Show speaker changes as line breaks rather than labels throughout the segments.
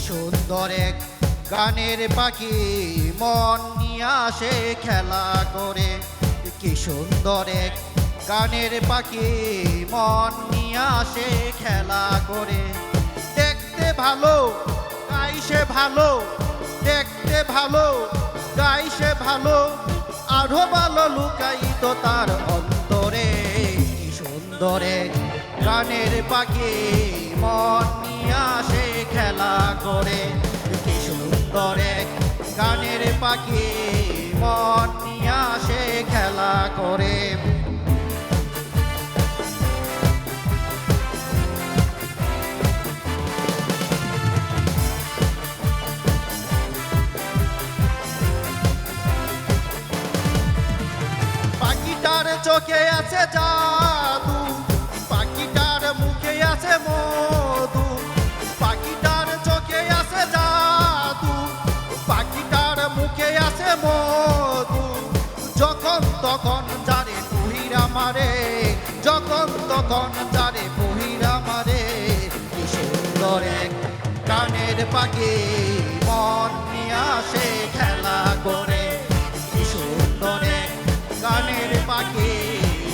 সুন্দর এক গানের পাখি মন নিয়ে আসে খেলা করে। কি সুন্দর এক গানের পাখি মন নিয়ে আসে খেলা করে। দেখতে ভালো গাইছে ভালো, দেখতে ভালো গাইছে ভালো, আরো ভালো লুকায়িত তার অন্তরে। কি সুন্দর এক গানের পাখি মন নিয়ে আসে খেলা করে। কি সুন্দর এক গানের পাখি মন নিয়ে আসে খেলা করে। পাখিটার চোখে আছে জাদু, পাখিটার মুখে আছে মধু। পাখিটার চোখে আছে জাদু, পাখিটার মুখে আছে মধু। যখন তখন যারে পুহিরা মারে, যখন তখন যারে পুহিরা মারে। কি সুন্দর এক গানের পাখি মন নিয়ে আসে খেলা করে। কি সুন্দর এক গানের পাখি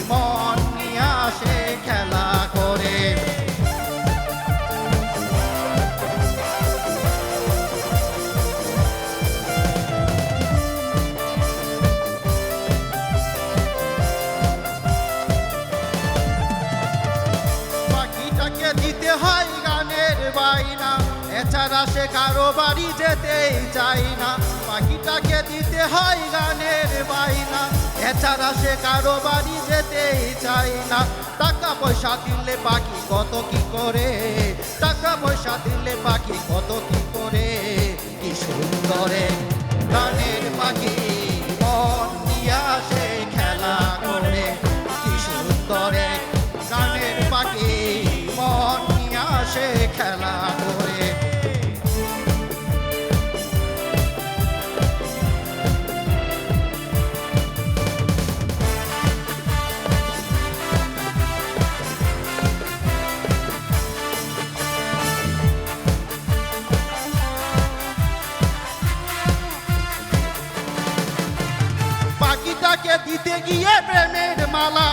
মন নিয়ে আসে খেলা করে। পাখিটাকে দিতে হয় গানের বাইনা, এছাড়া সে কারো বাড়ি যেতেই চাই না। পাখিটাকে দিতে হয় গানের বাইনা, এছাড়া সে কারো বাড়ি যেতেই চাই না। টাকা পয়সা দিলে পাখি কত কি করে, টাকা পয়সা দিলে পাখি কত কি করে। কি সুন্দর এক গানের পাখি মন নিয়ে আসে খেলা করে। কি সুন্দর এক গানের পাখি মন নিয়ে আসে খেলা করে। পাখিটাকে দিতে গিয়ে প্রেমের মালা,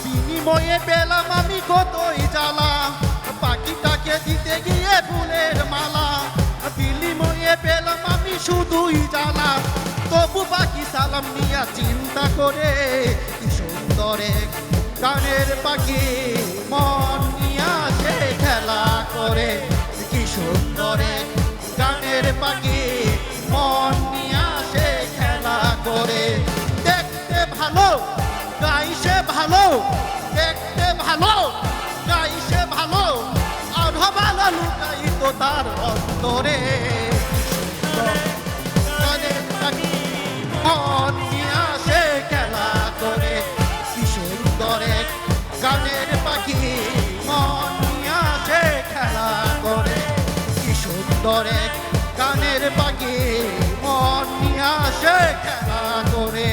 বিনিময়ে পেলাম আমি কতই জ্বালা। পাখিটাকে দিতে গিয়ে ফুলের মালা, বিনিময়ে পেলাম আমি শুধুই জ্বালা। তবু পাখি সালাম নিয়া চিন্তা করে। কি সুন্দর এক গানের পাখি মন নিয়ে আসে খেলা করে। কি সুন্দর এক গানের পাখি মন নিয়ে আসে খেলা করে। দেখতে ভালো গাইছে ভালো, দেখতে ভালো গাইছে ভালো, আরো ভালো লুকায়িত তার অন্তরে। গানের পাখি মন নিয়ে আসে খেলা করে। কি সুন্দর এক গানের পাখি মন নিয়ে আসে খেলা করে। কি সুন্দর এক গানের পাখি মন নিয়ে আসে খেলা করে।